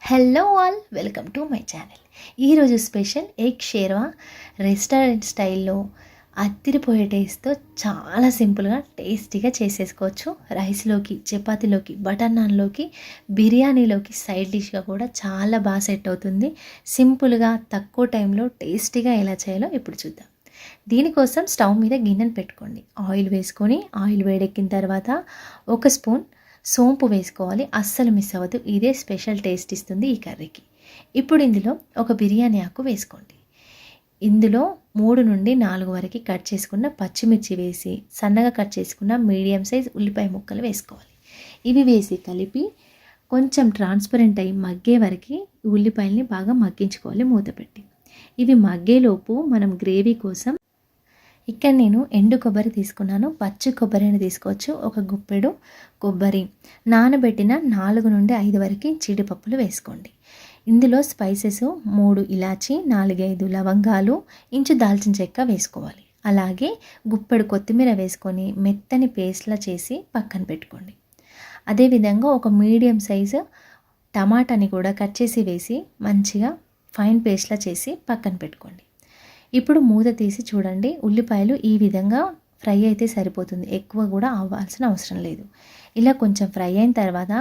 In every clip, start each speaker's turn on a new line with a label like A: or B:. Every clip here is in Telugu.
A: Hello all, welcome to my channel. ఈరోజు స్పెషల్ ఎగ్ షేర్వా రెస్టారెంట్ స్టైల్లో అత్తిరిపోయే టేస్ట్తో చాలా సింపుల్గా టేస్టీగా చేసేసుకోవచ్చు. రైస్లోకి, చపాతీలోకి, బటర్ నాన్లోకి, బిర్యానీలోకి సైడ్ డిష్గా కూడా చాలా బాగా సెట్ అవుతుంది. సింపుల్గా తక్కువ టైంలో టేస్టీగా ఎలా చేయాలో ఇప్పుడు చూద్దాం. దీనికోసం స్టవ్ మీద గిన్నెను పెట్టుకోండి. ఆయిల్ వేసుకొని ఆయిల్ వేడెక్కిన తర్వాత 1 స్పూన్ సోంపు వేసుకోవాలి. అస్సలు మిస్ అవ్వదు, ఇదే స్పెషల్ టేస్ట్ ఇస్తుంది ఈ కర్రీకి. ఇప్పుడు ఇందులో ఒక బిర్యానీ ఆకు వేసుకోండి. ఇందులో 3 నుండి 4 వరకు కట్ చేసుకున్న పచ్చిమిర్చి వేసి సన్నగా కట్ చేసుకున్న మీడియం సైజ్ ఉల్లిపాయ ముక్కలు వేసుకోవాలి. ఇవి వేసి కలిపి కొంచెం ట్రాన్స్పరెంట్ అయ్యి మగ్గే వరకు ఉల్లిపాయల్ని బాగా మగ్గించుకోవాలి మూత పెట్టి. ఇవి మగ్గేలోపు మనం గ్రేవీ కోసం ఇక్కడ నేను ఎండు కొబ్బరి తీసుకున్నాను. పచ్చి కొబ్బరిని తీసుకోవచ్చు. ఒక గుప్పెడు కొబ్బరి, నానబెట్టిన 4 నుండి 5 వరకు జీడిపప్పులు వేసుకోండి. ఇందులో స్పైసెస్ 3 ఇలాచి, 4-5 లవంగాలు, ఇంచు దాల్చిన చెక్క వేసుకోవాలి. అలాగే గుప్పెడు కొత్తిమీర వేసుకొని మెత్తని పేస్ట్లా చేసి పక్కన పెట్టుకోండి. అదేవిధంగా ఒక మీడియం సైజు టమాటాని కూడా కట్ చేసి వేసి మంచిగా ఫైన్ పేస్ట్లా చేసి పక్కన పెట్టుకోండి. ఇప్పుడు మూత తీసి చూడండి. ఉల్లిపాయలు ఈ విధంగా ఫ్రై అయితే సరిపోతుంది, ఎక్కువ కూడా అవ్వాల్సిన అవసరం లేదు. ఇలా కొంచెం ఫ్రై అయిన తర్వాత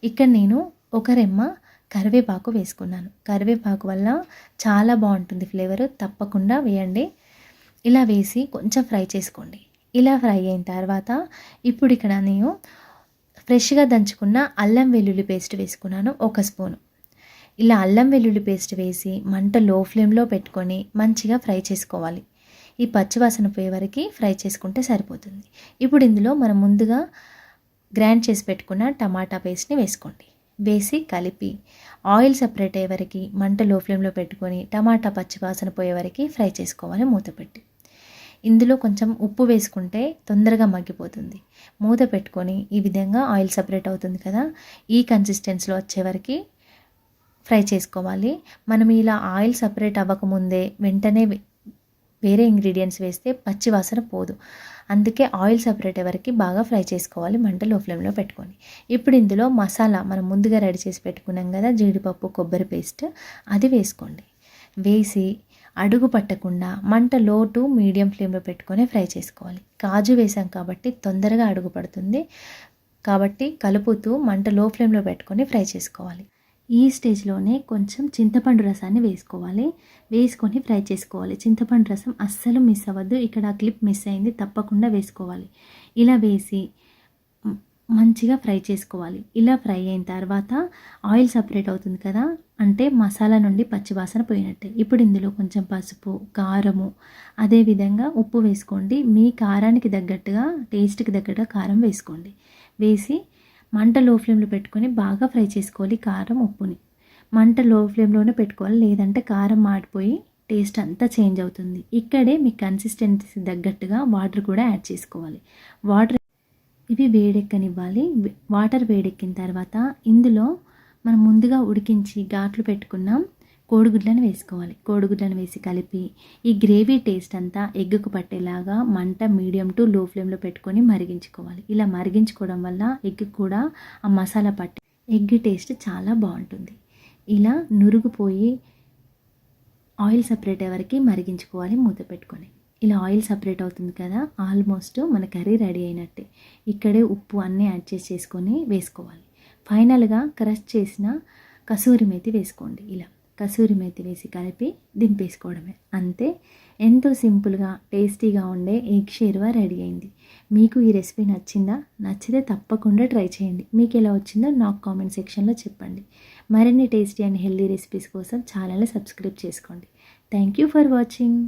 A: ఇక్కడ నేను ఒక రెమ్మ కరివేపాకు వేసుకున్నాను. కరివేపాకు వల్ల చాలా బాగుంటుంది ఫ్లేవర్, తప్పకుండా వేయండి. ఇలా వేసి కొంచెం ఫ్రై చేసుకోండి. ఇలా ఫ్రై అయిన తర్వాత ఇప్పుడు ఇక్కడ నేను ఫ్రెష్గా దంచుకున్న అల్లం వెల్లుల్లి పేస్ట్ వేసుకున్నాను 1 స్పూను. ఇలా అల్లం వెల్లుల్లి పేస్ట్ వేసి మంట లో ఫ్లేమ్లో పెట్టుకొని మంచిగా ఫ్రై చేసుకోవాలి. ఈ పచ్చివాసన పోయే వరకు ఫ్రై చేసుకుంటే సరిపోతుంది. ఇప్పుడు ఇందులో మనం ముందుగా గ్రైండ్ చేసి పెట్టుకున్న టమాటా పేస్ట్ని వేసుకోండి. వేసి కలిపి ఆయిల్ సపరేట్ అయ్యే వరకు మంట లో ఫ్లేమ్లో పెట్టుకొని టమాటా పచ్చివాసన పోయే వరకు ఫ్రై చేసుకోవాలి మూత పెట్టి. ఇందులో కొంచెం ఉప్పు వేసుకుంటే తొందరగా మగ్గిపోతుంది. మూత పెట్టుకొని ఈ విధంగా ఆయిల్ సపరేట్ అవుతుంది కదా, ఈ కన్సిస్టెన్సీలో వచ్చే వరకు ఫ్రై చేసుకోవాలి. మనం ఇలా ఆయిల్ సపరేట్ అవ్వకముందే వెంటనే వేరే ఇంగ్రీడియంట్స్ వేస్తే పచ్చి వాసన పోదు. అందుకే ఆయిల్ సపరేట్ వరకు బాగా ఫ్రై చేసుకోవాలి మంట లో ఫ్లేమ్లో పెట్టుకొని. ఇప్పుడు ఇందులో మసాలా మనం ముందుగా రెడీ చేసి పెట్టుకున్నాం కదా, జీడిపప్పు కొబ్బరి పేస్ట్, అది వేసుకోండి. వేసి అడుగు పట్టకుండా మంట లో టు మీడియం ఫ్లేమ్లో పెట్టుకొని ఫ్రై చేసుకోవాలి. కాజు వేసాం కాబట్టి తొందరగా అడుగు పడుతుంది, కాబట్టి కలుపుతూ మంట లో ఫ్లేమ్లో పెట్టుకొని ఫ్రై చేసుకోవాలి. ఈ స్టేజ్లోనే కొంచెం చింతపండు రసాన్ని వేసుకోవాలి. వేసుకొని ఫ్రై చేసుకోవాలి. చింతపండు రసం అస్సలు మిస్ అవ్వద్దు, ఇక్కడ ఆ క్లిప్ మిస్ అయింది, తప్పకుండా వేసుకోవాలి. ఇలా వేసి మంచిగా ఫ్రై చేసుకోవాలి. ఇలా ఫ్రై అయిన తర్వాత ఆయిల్ సపరేట్ అవుతుంది కదా, అంటే మసాలా నుండి పచ్చివాసన పోయినట్టే. ఇప్పుడు ఇందులో కొంచెం పసుపు, కారము, అదేవిధంగా ఉప్పు వేసుకోండి. మీ కారానికి తగ్గట్టుగా, టేస్ట్కి తగ్గట్టుగా కారం వేసుకోండి. వేసి మంట లో ఫ్లేమ్లో పెట్టుకొని బాగా ఫ్రై చేసుకోవాలి. కారం, ఉప్పుని మంట లో ఫ్లేమ్లోనే పెట్టుకోవాలి, లేదంటే కారం మాడిపోయి టేస్ట్ అంతా చేంజ్ అవుతుంది. ఇక్కడే మీ కన్సిస్టెన్సీ తగ్గట్టుగా వాటర్ కూడా యాడ్ చేసుకోవాలి. వాటర్ ఇవి వేడెక్కనివ్వాలి. వాటర్ వేడెక్కిన తర్వాత ఇందులో మనం ముందుగా ఉడికించి ఘాట్లు పెట్టుకున్నాం కోడిగుడ్లను వేసుకోవాలి. కోడిగుడ్లను వేసి కలిపి ఈ గ్రేవీ టేస్ట్ అంతా ఎగ్గుకు పట్టేలాగా మంట మీడియం టు లో ఫ్లేమ్లో పెట్టుకొని మరిగించుకోవాలి. ఇలా మరిగించుకోవడం వల్ల ఎగ్ కూడా ఆ మసాలా పట్టి ఎగ్ టేస్ట్ చాలా బాగుంటుంది. ఇలా నురుగుపోయి ఆయిల్ సపరేట్ అయ్యే వరకు మరిగించుకోవాలి మూత పెట్టుకొని. ఇలా ఆయిల్ సపరేట్ అవుతుంది కదా, ఆల్మోస్ట్ మన కర్రీ రెడీ అయినట్టే. ఇక్కడే ఉప్పు అన్నీ యాడ్ చేసుకొని వేసుకోవాలి. ఫైనల్గా క్రష్ చేసిన కసూరి మేతి వేసుకోండి. ఇలా కసూరి మేతి వేసి కలిపి దింపేసుకోవడమే, అంతే. ఎంతో సింపుల్గా టేస్టీగా ఉండే ఎగ్ షేర్వా రెడీ అయింది. మీకు ఈ రెసిపీ నచ్చిందా? నచ్చితే తప్పకుండా ట్రై చేయండి. మీకు ఎలా వచ్చిందో నాకు కామెంట్ సెక్షన్లో చెప్పండి. మరిన్ని టేస్టీ అండ్ హెల్దీ రెసిపీస్ కోసం ఛానల్ని సబ్స్క్రైబ్ చేసుకోండి. Thank you for watching.